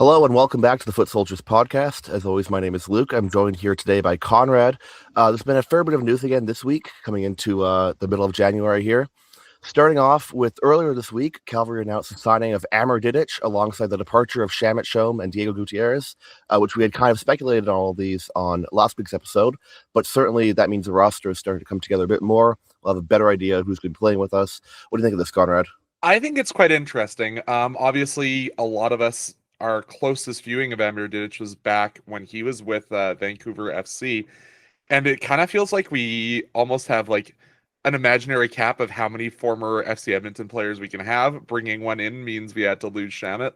Hello and welcome back to the Foot Soldiers podcast. As always, my name is Luke. I'm joined here today by Conrad. There's been a fair bit of news again this week, coming into the middle of January here. Starting off with earlier this week, Cavalry announced the signing of Amer Didic alongside the departure of Shamit Shome and Diego Gutierrez, which we had kind of speculated on all of these on last week's episode. But certainly that means the roster is starting to come together a bit more. We'll have a better idea of who's going to be playing with us. What do you think of this, Conrad? I think it's quite interesting. Obviously, a lot of us, our closest viewing of Amer Didic was back when he was with Vancouver FC, and it kind of feels like we almost have like an imaginary cap of how many former FC Edmonton players we can have. Bringing one in means we had to lose Shamit.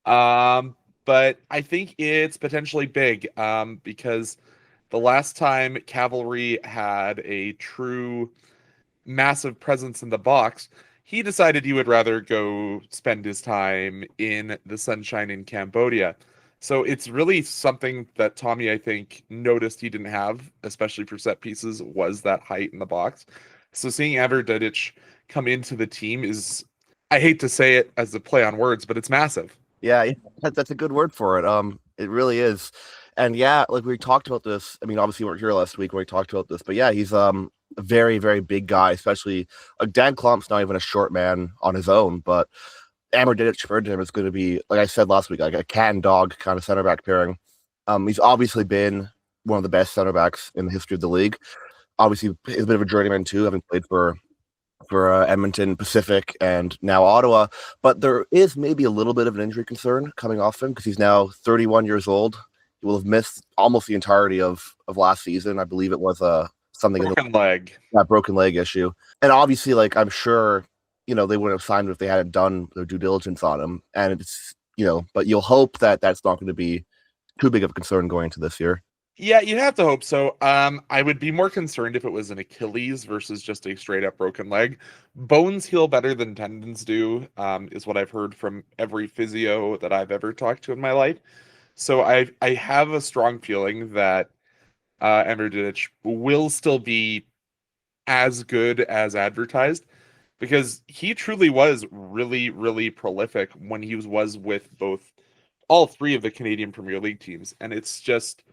But I think it's potentially big because the last time Cavalry had a true massive presence in the box, he decided he would rather go spend his time in the sunshine in Cambodia. So it's really something that Tommy, I think, noticed he didn't have, especially for set pieces, was that height in the box. So seeing Amer Didic come into the team is, I hate to say it as a play on words, but it's massive. Yeah, that's a good word for it. It really is. And yeah, like we talked about this. I mean, obviously we weren't here last week when we talked about this, but yeah, he's a very, very big guy, especially like Dan Klomp's not even a short man on his own, but Amer Didic for him is going to be, like I said last week, like a cat and dog kind of center back pairing. He's obviously been one of the best center backs in the history of the league. Obviously, he's a bit of a journeyman too, having played for Edmonton, Pacific, and now Ottawa. But there is maybe a little bit of an injury concern coming off him because he's now 31 years old. He will have missed almost the entirety of last season. I believe it was something in Broken leg. that broken leg issue. And obviously, like I'm sure, they wouldn't have signed him if they hadn't done their due diligence on him. And it's, but you'll hope that that's not going to be too big of a concern going into this year. Yeah, you'd have to hope so. I would be more concerned if it was an Achilles versus just a straight up broken leg. Bones heal better than tendons do, is what I've heard from every physio that I've ever talked to in my life. So I have a strong feeling that Amer Didic will still be as good as advertised because he truly was really, really prolific when he was with all three of the Canadian Premier League teams. And it's just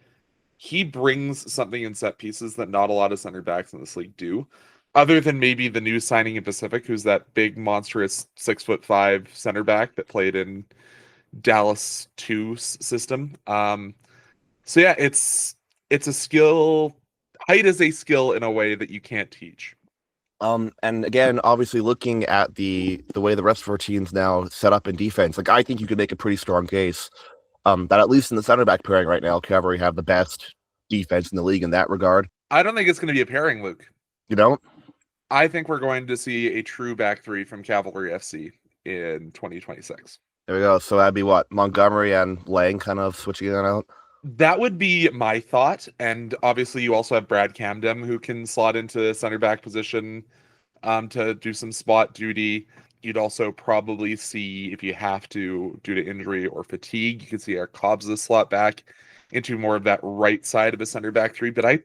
he brings something in set pieces that not a lot of center backs in this league do, other than maybe the new signing in Pacific, who's that big, monstrous 6'5" center back that played in Dallas 2 system. So yeah, it's a skill. Height is a skill in a way that you can't teach. And again, obviously looking at the way the rest of our teams now set up in defense, like I think you could make a pretty strong case that at least in the center back pairing right now, Cavalry have the best defense in the league in that regard. I don't think it's going to be a pairing, Luke. You don't? I think we're going to see a true back three from Cavalry FC in 2026. There we go. So that'd be what? Montgomery and Lang kind of switching in and out? That would be my thought. And obviously you also have Brad Camden who can slot into center back position to do some spot duty. You'd also probably see, if you have to, due to injury or fatigue, you could see our Cobbs slot back into more of that right side of a center back three. But I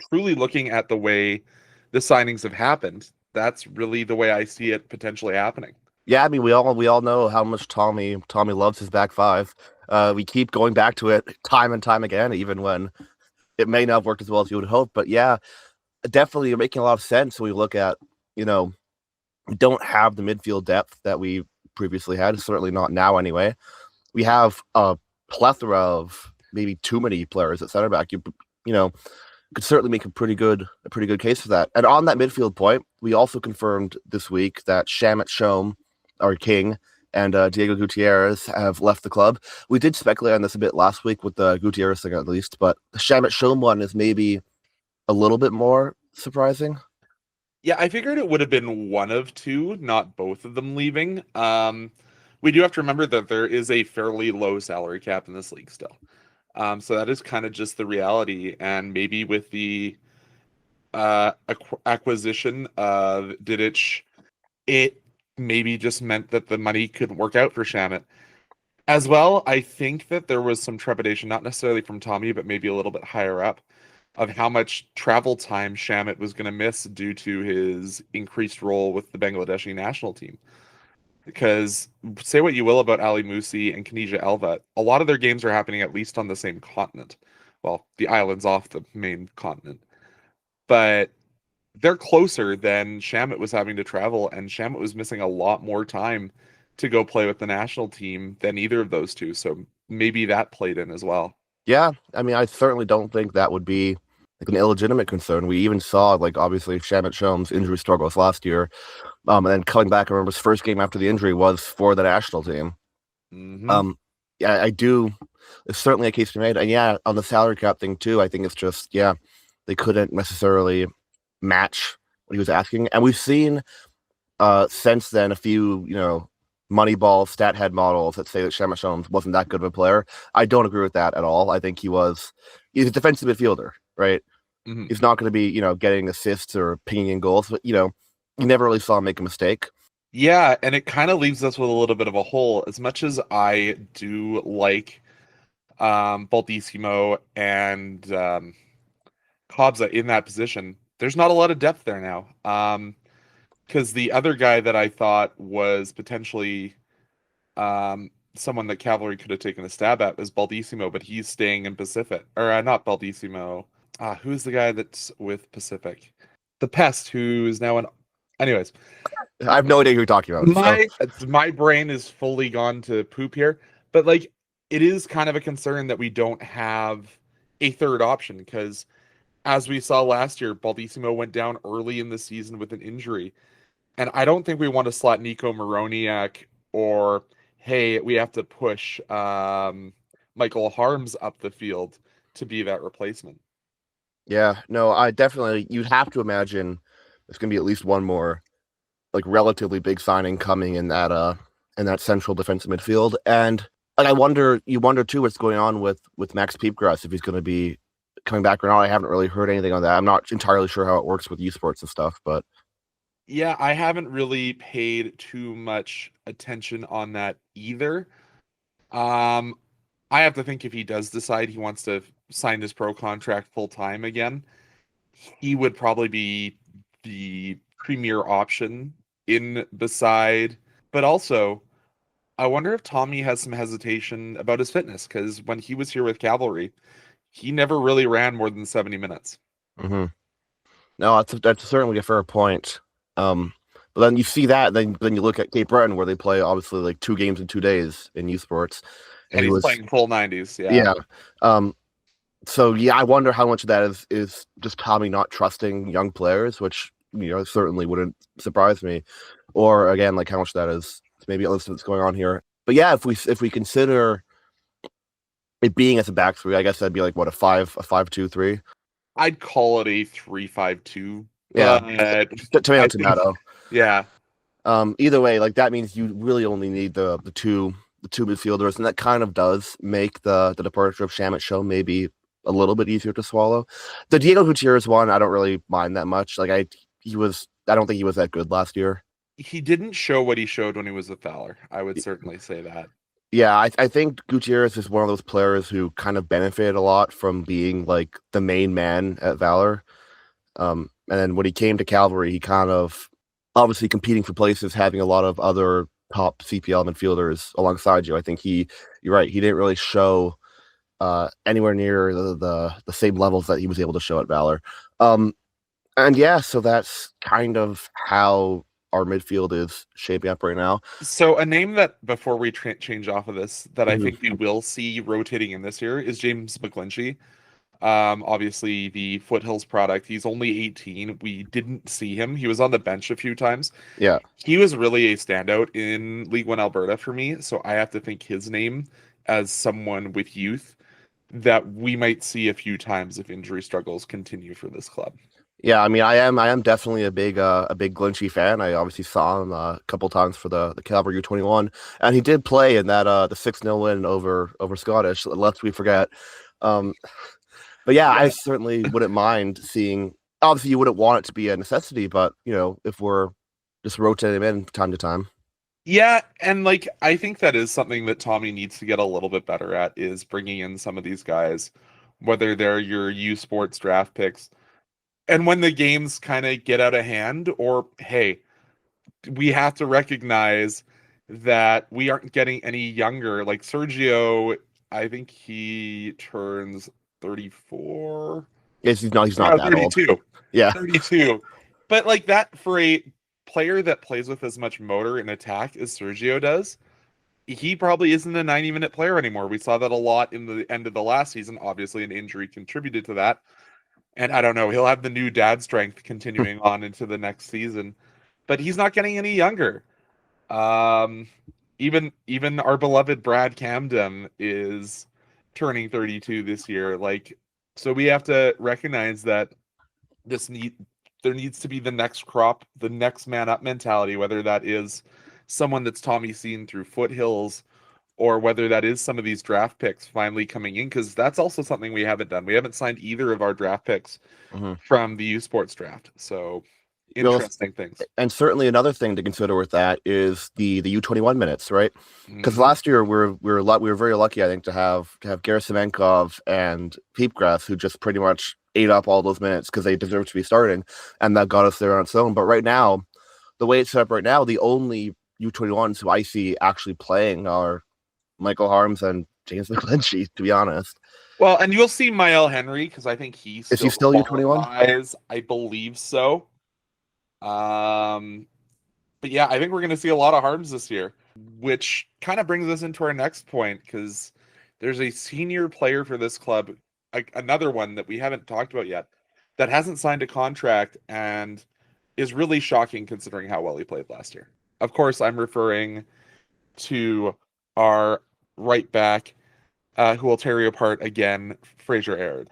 truly, looking at the way the signings have happened, that's really the way I see it potentially happening. Yeah, I mean we all know how much Tommy loves his back five. We keep going back to it time and time again, even when it may not have worked as well as you would hope. But yeah, definitely you're making a lot of sense when we look at, we don't have the midfield depth that we previously had, certainly not now anyway. We have a plethora of maybe too many players at center back. You could certainly make a pretty good case for that. And on that midfield point, we also confirmed this week that Shamit Shome, our king, and Diego Gutierrez have left the club. We did speculate on this a bit last week with the Gutierrez thing at least, but the Shamit Shome one is maybe a little bit more surprising. Yeah, I figured it would have been one of two, not both of them leaving. We do have to remember that there is a fairly low salary cap in this league still. So that is kind of just the reality. And maybe with the acquisition of Didic, it maybe just meant that the money couldn't work out for Shamit. As well, I think that there was some trepidation, not necessarily from Tommy, but maybe a little bit higher up, of how much travel time Shamit was going to miss due to his increased role with the Bangladeshi national team. Because say what you will about Ali Musi and Khadija Elva, a lot of their games are happening at least on the same continent. Well, the islands off the main continent. But they're closer than Shamit was having to travel, and Shamit was missing a lot more time to go play with the national team than either of those two. So maybe that played in as well. Yeah, I mean, I certainly don't think that would be like an illegitimate concern. We even saw, like, obviously Shamit Shome's injury struggles last year, and then coming back. I remember his first game after the injury was for the national team. Mm-hmm. Yeah, I do. It's certainly a case to be made, and yeah, on the salary cap thing too. I think it's just they couldn't necessarily match what he was asking, and we've seen since then a few Moneyball stat head models that say that Shamit Shome wasn't that good of a player. I don't agree with that at all. I think he's a defensive midfielder, right? Mm-hmm. He's not going to be getting assists or pinging in goals, but you never really saw him make a mistake. Yeah, and it kind of leaves us with a little bit of a hole. As much as I do like Baldissimo and Kobza in that position, there's not a lot of depth there now. Because the other guy that I thought was potentially someone that Cavalry could have taken a stab at was Baldissimo, but he's staying in Pacific. Or not Baldissimo. Who's the guy that's with Pacific? The Pest, who is now an. Anyways, I have no idea who you're talking about. my brain is fully gone to poop here, but like it is kind of a concern that we don't have a third option because as we saw last year, Baldissimo went down early in the season with an injury. And I don't think we want to slot Nico Moroniak or, hey, we have to push Michael Harms up the field to be that replacement. Yeah, no, I definitely. You'd have to imagine there's going to be at least one more like relatively big signing coming in that central defensive midfield, and like you wonder too what's going on with Max Peepgrass if he's going to be coming back or not. I haven't really heard anything on that. I'm not entirely sure how it works with esports and stuff, but Yeah, I haven't really paid too much attention on that either. Um, I have to think if he does decide he wants to sign his pro contract full time again, he would probably be the premier option in beside. But also, I wonder if Tommy has some hesitation about his fitness because when he was here with Cavalry, he never really ran more than 70 minutes. mm-hmm. No, that's certainly a fair point. But then you see that, then you look at Cape Breton where they play obviously like 2 games in 2 days in esports, And he's playing full 90s. Yeah. So yeah, I wonder how much of that is just Tommy not trusting young players, which certainly wouldn't surprise me, or again, like how much that is maybe other stuff that's going on here. But yeah, if we consider it being as a back three, I guess that'd be like what a 5-2-3. I'd call it a 3-5-2. Yeah, tomato. Yeah. Either way, like that means you really only need the two midfielders, and that kind of does make the departure of Shamit Shome maybe a little bit easier to swallow. The Diego Gutierrez one, I don't really mind that much. Like I don't think he was that good last year. He didn't show what he showed when he was with Valor. I would certainly say that. Yeah, I think Gutierrez is one of those players who kind of benefited a lot from being like the main man at Valor. And then when he came to Cavalry, he kind of obviously competing for places, having a lot of other top CPL midfielders alongside you. I think you're right. He didn't really show anywhere near the same levels that he was able to show at Valor. And yeah, so that's kind of how our midfield is shaping up right now. So a name that before we change off of this that I think we will see rotating in this year is James McGlinchey. Obviously the Foothills product. He's only 18. We didn't see him. He was on the bench a few times. Yeah. He was really a standout in League One Alberta for me. So I have to think his name as someone with youth that we might see a few times if injury struggles continue for this club. Yeah, I mean, I am definitely a big Glinchy fan. I obviously saw him a couple times for the Cavalry U21, and he did play in that the 6-0 win over Scottish. Lest we forget. But yeah, I certainly wouldn't mind seeing. Obviously, you wouldn't want it to be a necessity, but if we're just rotating him in time to time. Yeah, and like I think that is something that Tommy needs to get a little bit better at is bringing in some of these guys, whether they're your U Sports draft picks. And when the games kind of get out of hand, or hey, we have to recognize that we aren't getting any younger. Like Sergio, I think he turns 34. He's not No, that old. 32. Yeah. 32. But like that for a player that plays with as much motor and attack as Sergio does, he probably isn't a 90-minute player anymore. We saw that a lot in the end of the last season. Obviously, an injury contributed to that. And I don't know, he'll have the new dad strength continuing on into the next season. But he's not getting any younger. Um, even our beloved Brad Camden is turning 32 this year. Like, so we have to recognize that this need there needs to be the next crop, the next man up mentality, whether that is someone that's Tommy seen through foothills or whether that is some of these draft picks finally coming in, because that's also something we haven't done. We haven't signed either of our draft picks Mhm. from the U Sports draft. So You know, interesting things. and certainly another thing to consider with that is the U21 minutes, right? Because Hmm. last year we were very lucky, I think, to have Gerasimenkov and Peepgrass, who just pretty much ate up all those minutes because they deserved to be starting, and that got us there on its own. But right now, the way it's set up right now, the only U21s who I see actually playing are Michael Harms and James McClinchy, to be honest. Well, and you'll see Mael Henry because I think he Is he still still U21? qualifies. I believe so. Um, but yeah, I think we're going to see a lot of Harms this year, which kind of brings us into our next point because there's a senior player for this club, another one that we haven't talked about yet, that hasn't signed a contract and is really shocking considering how well he played last year. Of course, I'm referring to our right back, who will tear you apart again, Fraser Aird.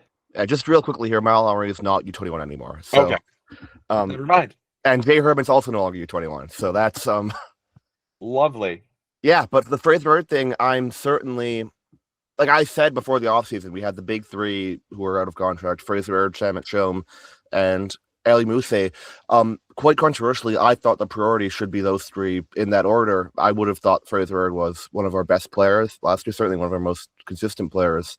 Just real quickly here, Mal Lowry is not U21 anymore. Okay, So, um, never mind. and Jay Herman's also no longer U21. So that's Lovely. yeah. But the Fraser Bird thing, I'm certainly, like I said before the offseason, we had the big three who were out of contract: Fraser Bird, Shamit Shome, and Ali Mousse. Quite controversially, I thought the priority should be those three in that order. I would have thought Fraser Bird was one of our best players last year, certainly one of our most consistent players.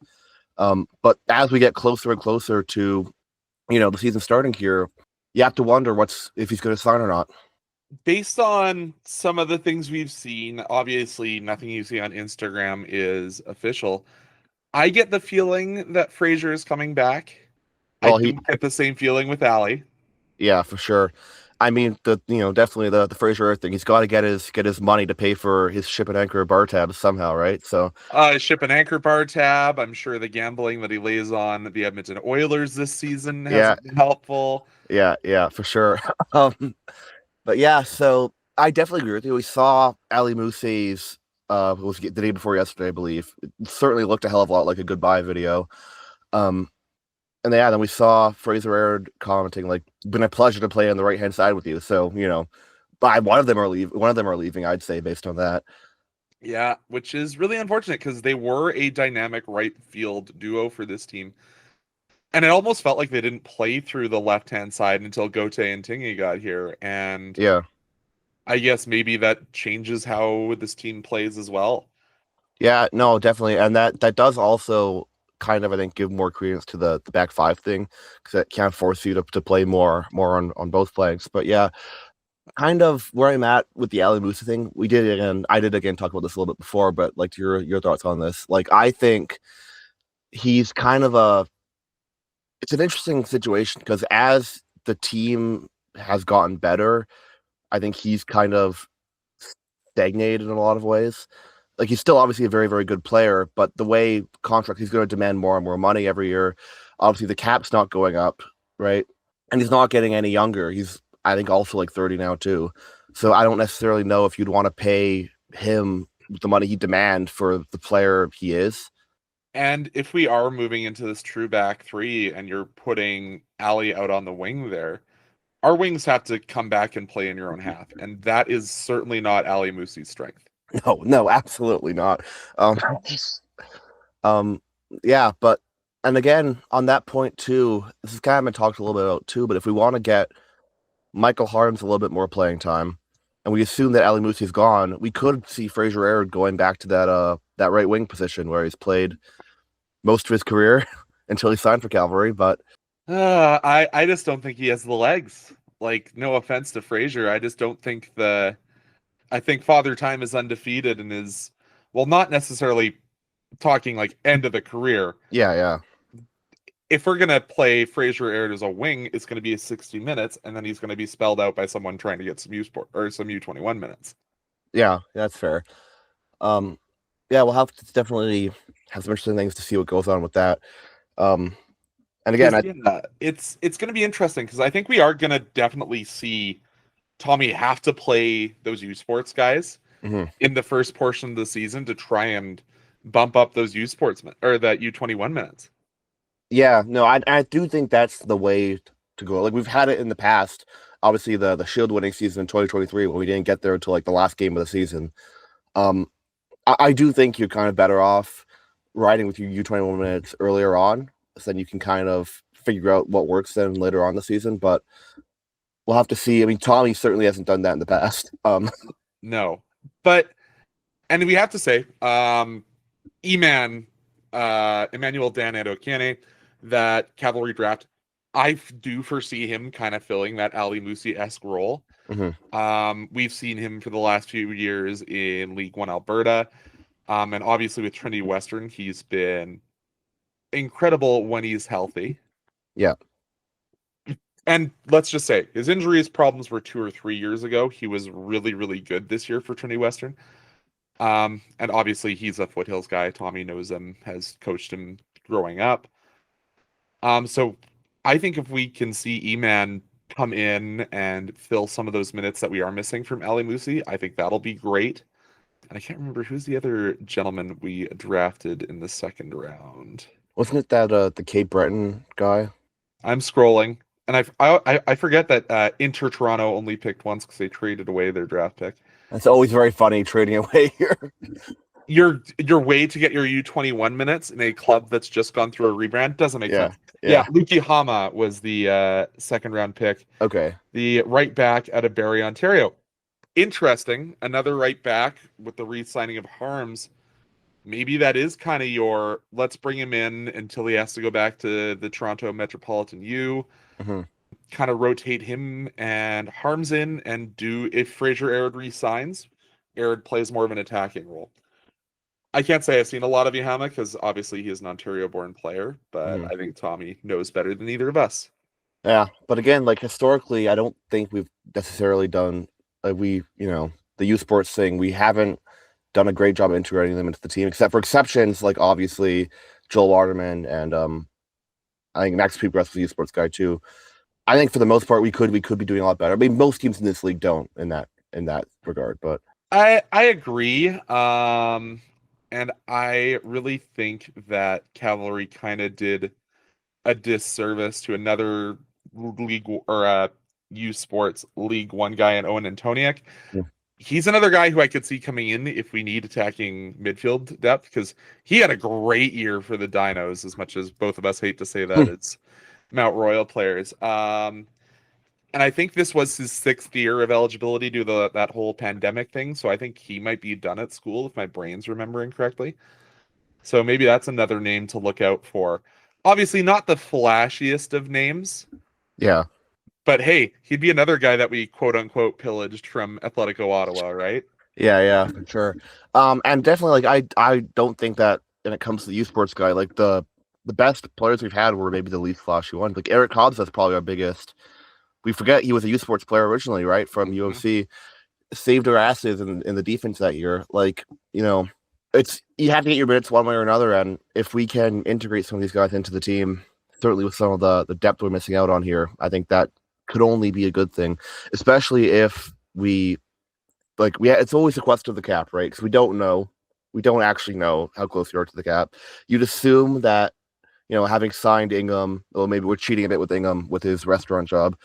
But as we get closer and closer to, the season starting here, you have to wonder if he's going to sign or not. Based on some of the things we've seen, obviously nothing you see on Instagram is official. I get the feeling that Fraser is coming back. I Well, don't get the same feeling with Ali. yeah, for sure. I mean, definitely the Fraser Earth thing. He's got to get his money to pay for his ship and anchor bar tabs somehow, right? So, Ship and anchor bar tab. I'm sure the gambling that he lays on the Edmonton Oilers this season yeah, hasn't been helpful. yeah, for sure. um, but yeah, so I definitely agree with you. We saw Ali Mousse's was the day before yesterday, I believe. It certainly looked a hell of a lot like a goodbye video. Um, and then we saw Fraser Aird commenting like, "Been a pleasure to play on the right hand side with you." So but one of them are leaving. One of them are leaving. I'd say based on that. Yeah, which is really unfortunate because they were a dynamic right field duo for this team. And it almost felt like they didn't play through the left-hand side until Gote and Tingy got here. And Yeah, I guess maybe that changes how this team plays as well. yeah, no, definitely, and that does also kind of, I think, give more credence to the back five thing because it can't force you to play more on both flanks. But yeah, kind of where I'm at with the Ali Musa thing. We did it, and I did again talk about this a little bit before, but like your thoughts on this. Like, I think he's kind of it's an interesting situation because as the team has gotten better, I think he's kind of stagnated in a lot of ways. Like, he's still obviously a very, very good player, but the way contract, he's going to demand more and more money every year. Obviously, the cap's not going up, right? And he's not getting any younger. He's, I think, also like 30 now too. So I don't necessarily know if you'd want to pay him the money he demand for the player he is. And if we are moving into this true back three and you're putting Ali out on the wing there, our wings have to come back and play in your own half. And that is certainly not Ali Musi's strength. No, no, absolutely not. Um, um, yeah, but and again on that point too, this is kind of been talked a little bit about too. But if we want to get Michael Harms a little bit more playing time, and we assume that Ali Musi's gone, we could see Fraser Aird going back to that right wing position where he's played most of his career until he signed for Calvary. But I just don't think he has the legs. Like, no offense to Frazier, I just don't think I think Father Time is undefeated and is, well, not necessarily talking like end of the career. Yeah. If we're gonna play Fraser Aird as a wing, it's gonna be 60 minutes, and then he's gonna be spelled out by someone trying to get some U sport or some U21 minutes. Yeah, that's fair. Um, yeah, we'll have to definitely have some interesting things to see what goes on with that. Um, and again, Because yeah, it's gonna be interesting because I think we are gonna definitely see Tommy have to play those U Sports guys mhm. in the first portion of the season to try and bump up those U Sports or that U21 minutes. Yeah, no, I do think that's the way to go. Like we've had it in the past. Obviously, the Shield winning season in 2023 when we didn't get there until like the last game of the season. Um, I do think you're kind of better off riding with your U21 minutes earlier on, so then you can kind of figure out what works then later on the season. But we'll have to see. I mean, Tommy certainly hasn't done that in the past. No, but and we have to say, Emmanuel Dan Adokene, that cavalry draft, I do foresee him kind of filling that Ali Musi-esque role. Mhm. We've seen him for the last few years in League One Alberta. And obviously with Trinity Western, he's been incredible when he's healthy. Yeah. And let's just say his injuries problems were 2 or 3 years ago. He was really, really good this year for Trinity Western. And obviously he's a Foothills guy. Tommy knows him, has coached him growing up. So I think if we can see E-Man come in and fill some of those minutes that we are missing from Ali Musi, I think that'll be great. And I can't remember who's the other gentleman we drafted in the second round. Wasn't it that the Cape Breton guy? I'm scrolling, and I forget that Inter Toronto only picked once because they traded away their draft pick. It's always very funny trading away here. Your way to get your U21 minutes in a club that's just gone through a rebrand doesn't make Yeah. sense. Yeah. Luki Hama was the second round pick. Okay. The right back out of Barrie, Ontario. Interesting. Another right back with the re-signing of Harms. Maybe that is kind of your let's bring him in until he has to go back to the Toronto Metropolitan U. Mm-hmm. Kind of rotate him and Harms in and do if Fraser Aird re-signs, Aird plays more of an attacking role. I can't say I've seen a lot of Yahama because obviously he is an Ontario-born player, but Mm-hmm. I think Tommy knows better than either of us. Yeah, but again, like historically, I don't think we've necessarily done the youth sports thing. We haven't done a great job integrating them into the team, except for exceptions like obviously Joel Waterman and I think Max Peepress was a youth sports guy too. I think for the most part we could be doing a lot better. I mean, most teams in this league don't in that regard, but I agree. And I really think that Cavalry kind of did a disservice to another league or U Sports League One guy in Owen Antoniak. yeah. He's another guy who I could see coming in if we need attacking midfield depth because he had a great year for the Dinos. As much as both of us hate to say that, it's Mount Royal players. And I think this was his 6th year of eligibility due to that whole pandemic thing. So I think he might be done at school if my brain's remembering correctly. So maybe that's another name to look out for. Obviously, not the flashiest of names, Yeah. but hey, he'd be another guy that we quote unquote pillaged from Atletico Ottawa, right? Yeah, for sure. And definitely like I don't think that when it comes to the youth sports guy, like the best players we've had were maybe the least flashy ones. Like Eric Hobbs is probably our biggest. We forget he was a youth sports player originally, right? From UFC. Saved our asses in the defense that year. Like, it's you have to get your minutes one way or another. And if we can integrate some of these guys into the team, certainly with some of the depth we're missing out on here, I think that could only be a good thing, especially if it's always a quest of the cap, right? Because we don't actually know how close you are to the cap. You'd assume that, having signed Ingham, well, maybe we're cheating a bit with Ingham with his restaurant job.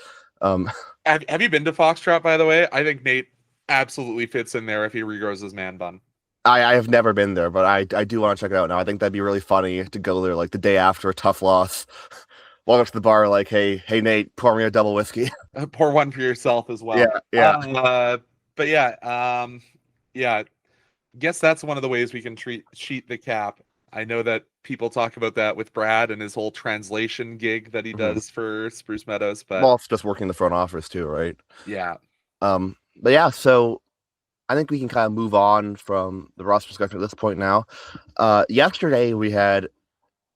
Have you been to Foxtrot, by the way? I think Nate absolutely fits in there if he regrows his man bun. I have never been there, but I do want to check it out now. I think that'd be really funny to go there like the day after a tough loss. Walk up to the bar like, hey Nate, pour me a double whiskey. Pour one for yourself as well. Yeah. But yeah. Guess that's one of the ways we can cheat the cap. I know that people talk about that with Brad and his whole translation gig that he does for Spruce Meadows, but well, it's just working the front office too, right? yeah. But yeah, so I think we can kind of move on from the roster discussion at this point now. Yesterday we had,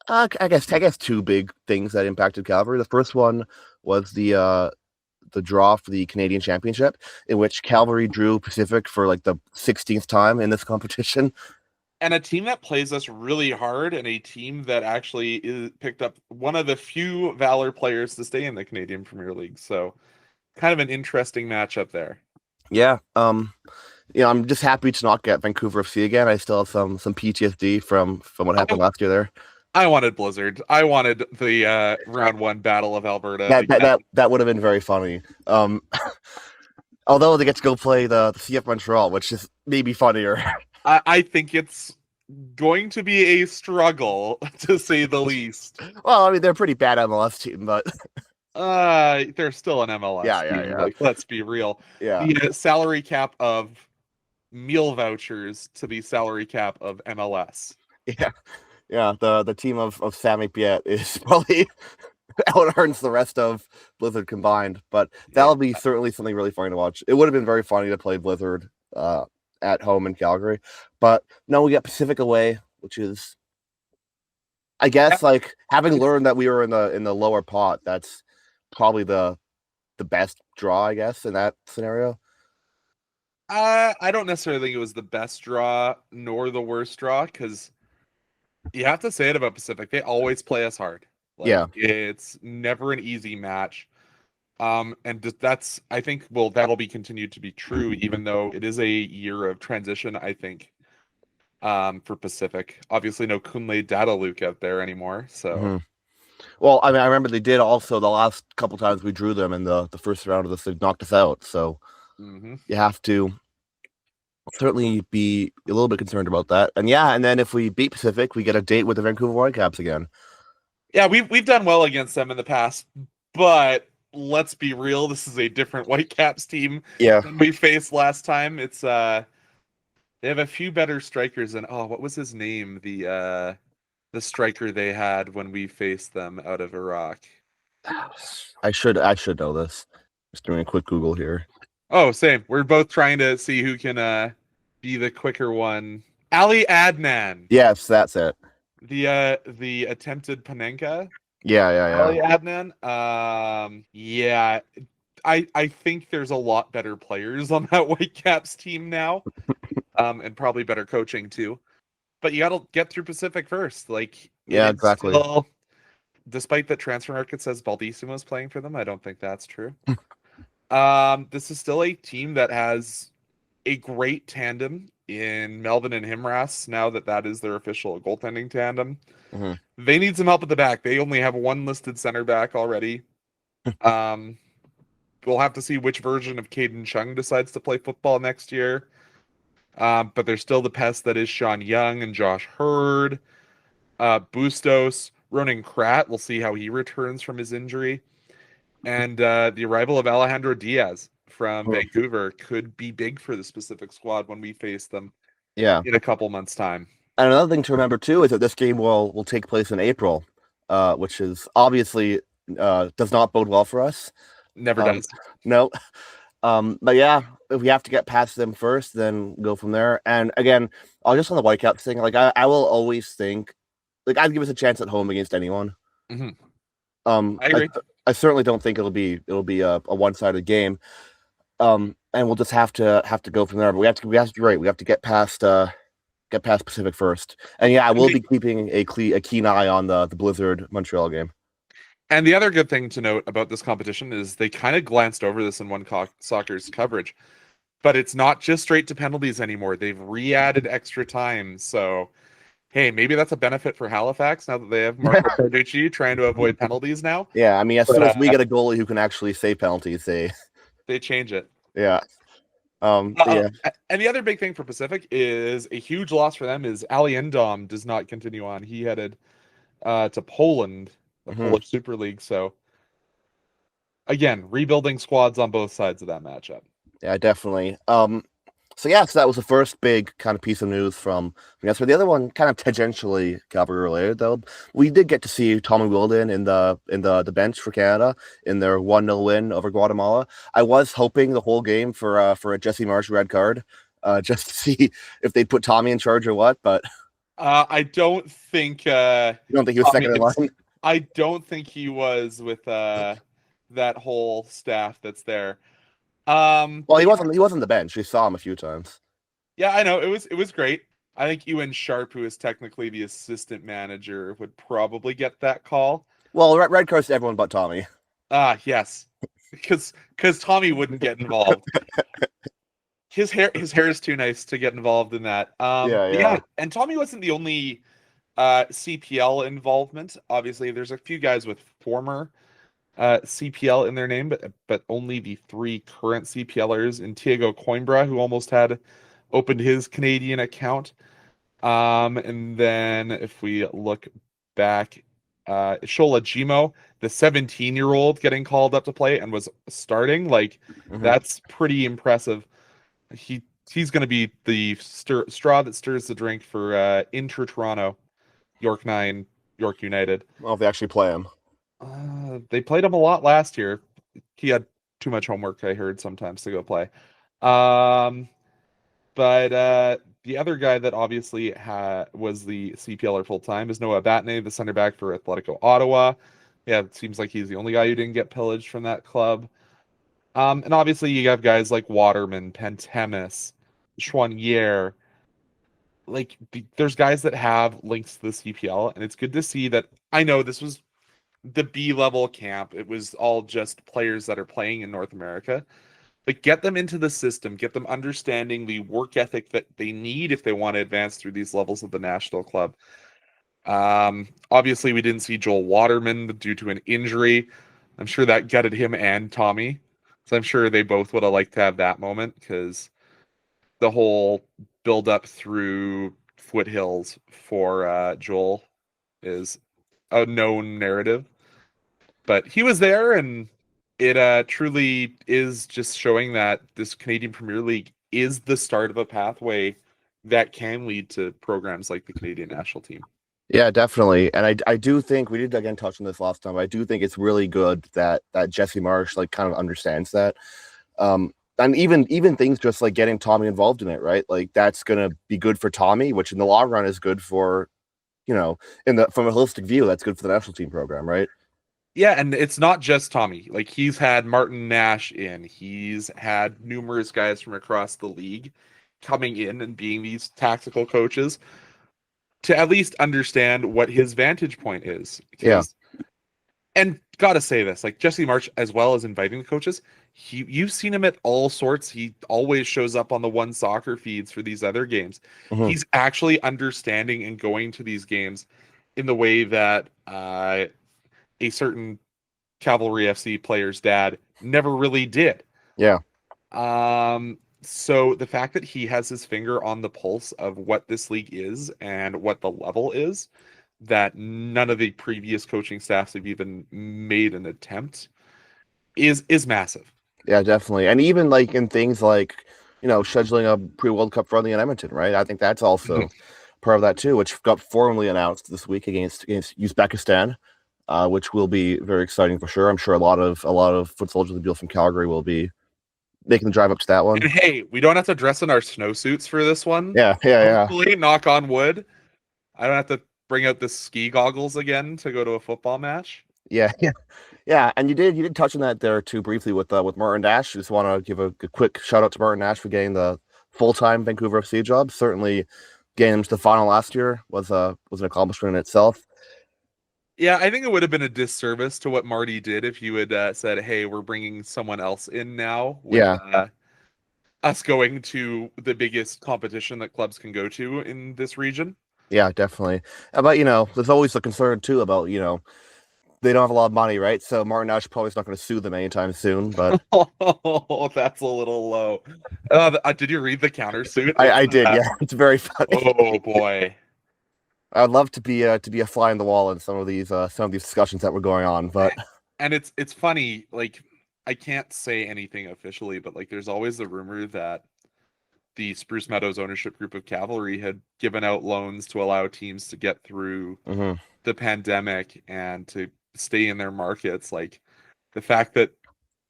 I guess, two big things that impacted Calgary. The first one was the draw for the Canadian Championship, in which Calgary drew Pacific for like the 16th time in this competition. And a team that plays us really hard, and a team that actually picked up one of the few Valor players to stay in the Canadian Premier League. So kind of an interesting matchup there. Yeah. I'm just happy to not get Vancouver FC again. I still have some PTSD from what happened last year there. I wanted Blizzard. I wanted the round one Battle of Alberta. That would have been very funny. Although they get to go play the CF Montreal, which is maybe funnier. I think it's going to be a struggle, to say the least. Well, I mean, they're a pretty bad MLS team, but they're still an MLS team. Yeah. Like, let's be real. Yeah. The salary cap of meal vouchers to the salary cap of MLS. Yeah. The team of Sammy Piet is probably out earns the rest of Blizzard combined, but that'll be certainly something really funny to watch. It would have been very funny to play Blizzard at home in Calgary, but no, we got Pacific away, which is, I guess, like having learned that we were in the lower pot, that's probably the best draw, I guess, in that scenario. I don't necessarily think it was the best draw nor the worst draw, because you have to say it about Pacific. They always play us hard. Yeah. It's never an easy match. And that's, I think, that'll be continued to be true, even though it is a year of transition, I think, for Pacific. Obviously, no Kunle Dadaluk out there anymore. So, Well, I mean, I remember they did also the last couple times we drew them in the first round of this, they knocked us out. So you have to certainly be a little bit concerned about that. And then if we beat Pacific, we get a date with the Vancouver Whitecaps again. Yeah, we've done well against them in the past, but let's be real, this is a different Whitecaps team than we faced last time. It's they have a few better strikers than what was his name? The striker they had when we faced them out of Iraq. I should know this. Just doing a quick Google here. Oh, same. We're both trying to see who can be the quicker one. Ali Adnan. Yes, that's it. The attempted Panenka. Yeah. Ali Adnan. I think there's a lot better players on that Whitecaps team now, and probably better coaching too. But you got to get through Pacific first. Like, exactly. Still, despite the transfer market says Baldissimo is playing for them, I don't think that's true. This is still a team that has a great tandem in Melvin and Himras, now that is their official goaltending tandem. They need some help at the back. They only have one listed center back already. We'll have to see which version of Caden Chung decides to play football next year. But there's still the pest that is Sean Young and Josh Hurd. Bustos, Ronan Kratt, we'll see how he returns from his injury. And the arrival of Alejandro Diaz from Vancouver could be big for the Pacific squad when we face them in a couple months' time. And another thing to remember, too, is that this game will take place in April, which is obviously does not bode well for us. Never does. No. But yeah, if we have to get past them first, then go from there. And again, just on the Whitecaps thing, like I will always think, like, I'd give us a chance at home against anyone. I agree. I certainly don't think it'll be a one-sided game. And we'll just have to go from there. But we have to get past Pacific first. And I will be keeping a keen eye on the Blizzard Montreal game. And the other good thing to note about this competition is they kind of glanced over this in One Soccer's coverage, but it's not just straight to penalties anymore. They've re-added extra time. So, hey, maybe that's a benefit for Halifax now that they have Marco Carducci trying to avoid penalties now. Yeah, I mean, as soon as we get a goalie who can actually save penalties, they change it. Yeah. And the other big thing for Pacific is a huge loss for them is Ali Endom does not continue on. He headed to Poland, the Polish Super League. So again, rebuilding squads on both sides of that matchup. Yeah, definitely. So that was the first big kind of piece of news from yesterday. The other one, kind of tangentially Calgary related, though, we did get to see Tommy Wilden in the bench for Canada in their 1-0 win over Guatemala. I was hoping the whole game for a Jesse Marsh red card. just to see if they'd put Tommy in charge or what. But I don't think you don't think he was Tommy second in line? I don't think he was with that whole staff that's there. Well, But he wasn't the bench. We saw him a few times. yeah, I know it was great. I think Ewan Sharp, who is technically the assistant manager, would probably get that call. Well, red cards to everyone but Tommy. Ah, yes, because Tommy wouldn't get involved. His hair is too nice to get involved in that. Yeah, But yeah. yeah, and Tommy wasn't the only CPL involvement. Obviously, there's a few guys with former CPL in their name, but only the three current CPLers. And Tiago Coimbra, who almost had opened his Canadian account. And then if we look back, Shola Jimo, the 17-year-old getting called up to play and was starting, like that's pretty impressive. He's going to be the straw that stirs the drink for Inter Toronto, York 9, York United. Well, if they actually play him. They played him a lot last year. He had too much homework, I heard, sometimes to go play. But the other guy that obviously was the CPLer full time is Noah Batney, the center back for Atletico Ottawa. Yeah, it seems like he's the only guy who didn't get pillaged from that club. And obviously you have guys like Waterman, Pentemis, Chouanier. Like there's guys that have links to the CPL, and it's good to see that. I know this was the B-level camp. It was all just players that are playing in North America. But get them into the system, get them understanding the work ethic that they need if they want to advance through these levels of the national club. Obviously, we didn't see Joel Waterman due to an injury. I'm sure that gutted him and Tommy. So I'm sure they both would have liked to have that moment because the whole build up through foothills for Joel is a known narrative. But he was there, and it truly is just showing that this Canadian Premier League is the start of a pathway that can lead to programs like the Canadian national team. Yeah, definitely. And I do think we did again touch on this last time. But I do think it's really good that Jesse Marsh like kind of understands that. And even things just like getting Tommy involved in it, right? Like that's gonna be good for Tommy, which in the long run is good for, from a holistic view, that's good for the national team program, right? Yeah, and it's not just Tommy. Like he's had Martin Nash in. He's had numerous guys from across the league coming in and being these tactical coaches to at least understand what his vantage point is. Yeah. And gotta say this, like Jesse March, as well as inviting the coaches, you've seen him at all sorts. He always shows up on the One Soccer feeds for these other games. Mm-hmm. He's actually understanding and going to these games in the way that a certain Cavalry FC player's dad never really did. Yeah. So the fact that he has his finger on the pulse of what this league is and what the level is, that none of the previous coaching staffs have even made an attempt, is massive. Yeah, definitely. And even like in things like, scheduling a pre-World Cup friendly in Edmonton, right? I think that's also part of that too, which got formally announced this week against Uzbekistan, which will be very exciting for sure. I'm sure a lot of foot soldiers of the from Calgary will be making the drive up to that one. And hey, we don't have to dress in our snowsuits for this one. Yeah. Hopefully, knock on wood. I don't have to bring out the ski goggles again to go to a football match. Yeah. And you did touch on that there too briefly with Martin Nash. Just want to give a quick shout out to Martin Nash for getting the full-time Vancouver FC job. Certainly, getting him to the final last year was an accomplishment in itself. Yeah, I think it would have been a disservice to what Marty did if you had said, "Hey, we're bringing someone else in now." With, us going to the biggest competition that clubs can go to in this region. Yeah, definitely. But there's always the concern too about they don't have a lot of money, right? So Martin Nash probably is not going to sue them anytime soon. But oh, that's a little low. Did you read the countersuit? I did. Yeah, it's very funny. Oh boy. I'd love to be a fly on the wall in some of these discussions that were going on, but and it's funny, like I can't say anything officially, but like there's always the rumor that the Spruce Meadows ownership group of Cavalry had given out loans to allow teams to get through the pandemic and to stay in their markets. Like the fact that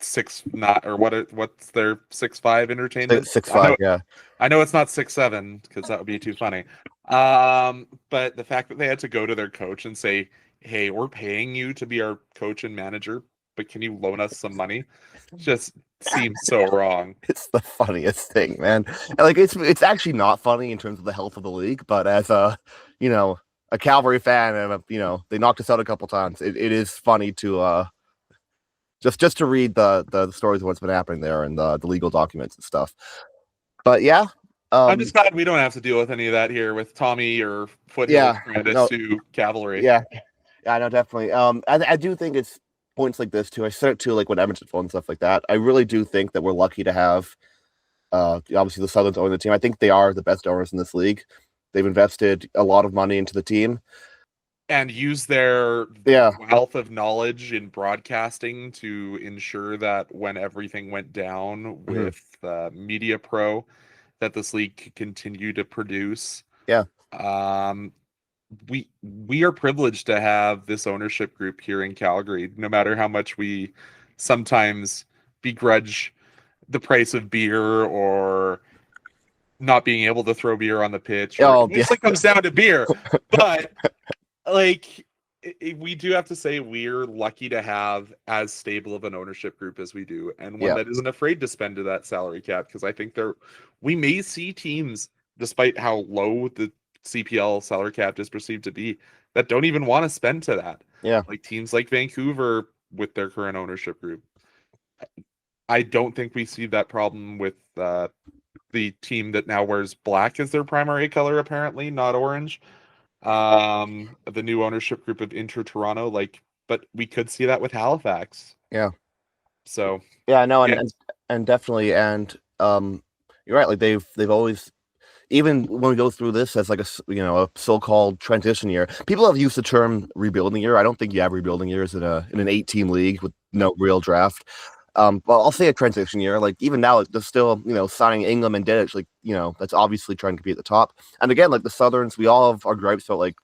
six not or what's their 6'5" entertainment? 6'5", yeah. I know it's not 6'7" because that would be too funny. But the fact that they had to go to their coach and say, "Hey, we're paying you to be our coach and manager, but can you loan us some money?" just seems so wrong. It's the funniest thing, man. Like it's actually not funny in terms of the health of the league, but as a a Calgary fan and they knocked us out a couple times. It is funny to just to read the stories of what's been happening there and the legal documents and stuff. But yeah, I'm just glad we don't have to deal with any of that here with Tommy or Foothills trying to sue Cavalry. Yeah, I know, definitely. I do think it's points like this too. I said it too, like when Edmonton won and stuff like that. I really do think that we're lucky to have obviously the Southerns own the team. I think they are the best owners in this league. They've invested a lot of money into the team and use their wealth of knowledge in broadcasting to ensure that when everything went down with Media Pro, that this league could continue to produce. Yeah. We are privileged to have this ownership group here in Calgary, no matter how much we sometimes begrudge the price of beer or not being able to throw beer on the pitch. It mostly comes down to beer. But like, we do have to say we're lucky to have as stable of an ownership group as we do, and one that isn't afraid to spend to that salary cap, because I think we may see teams, despite how low the CPL salary cap is perceived to be, that don't even want to spend to that. Yeah. Like teams like Vancouver with their current ownership group. I don't think we see that problem with the team that now wears black as their primary color, apparently, not orange. The new ownership group of Inter Toronto, but we could see that with Halifax. Yeah. So yeah, no, and definitely, and you're right. Like they've always, even when we go through this as like a so-called transition year, people have used the term rebuilding year. I don't think you have rebuilding years in an 8-team league with no real draft. But I'll say a transition year. Like even now, they're still signing Ingham and Didic. Like that's obviously trying to be at the top. And again, like the Southerns, we all have our gripes about like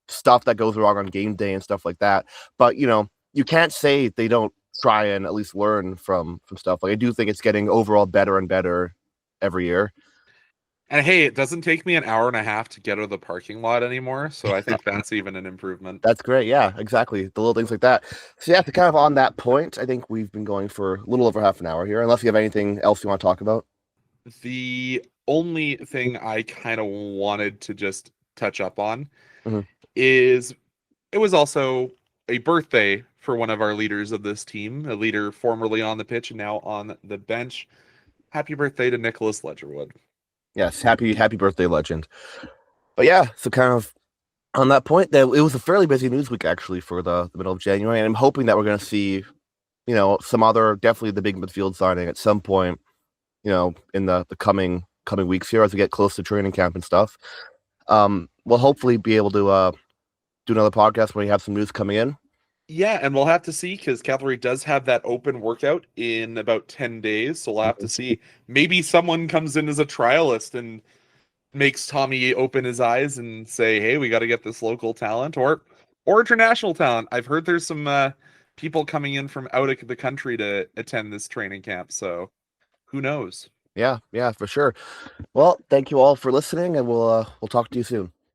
stuff that goes wrong on game day and stuff like that. But you can't say they don't try and at least learn from stuff. Like I do think it's getting overall better and better every year. And hey, it doesn't take me an hour and a half to get out of the parking lot anymore, so I think that's even an improvement. That's great. Yeah, exactly. The little things like that. So yeah, to kind of on that point, I think we've been going for a little over half an hour here, unless you have anything else you want to talk about. The only thing I kind of wanted to just touch up on is it was also a birthday for one of our leaders of this team, a leader formerly on the pitch and now on the bench. Happy birthday to Nicholas Ledgerwood. Yes, happy birthday, legend. But yeah, so kind of on that point, that it was a fairly busy news week actually for the middle of January, and I'm hoping that we're going to see, some other, definitely the big midfield signing at some point, in the coming weeks here as we get close to training camp and stuff. We'll hopefully be able to do another podcast when we have some news coming in. Yeah, and we'll have to see, because Cavalry does have that open workout in about 10 days, so we'll have to see. Maybe someone comes in as a trialist and makes Tommy open his eyes and say, hey, we got to get this local talent or international talent. I've heard there's some people coming in from out of the country to attend this training camp, so who knows? Yeah, for sure. Well, thank you all for listening, and we'll talk to you soon.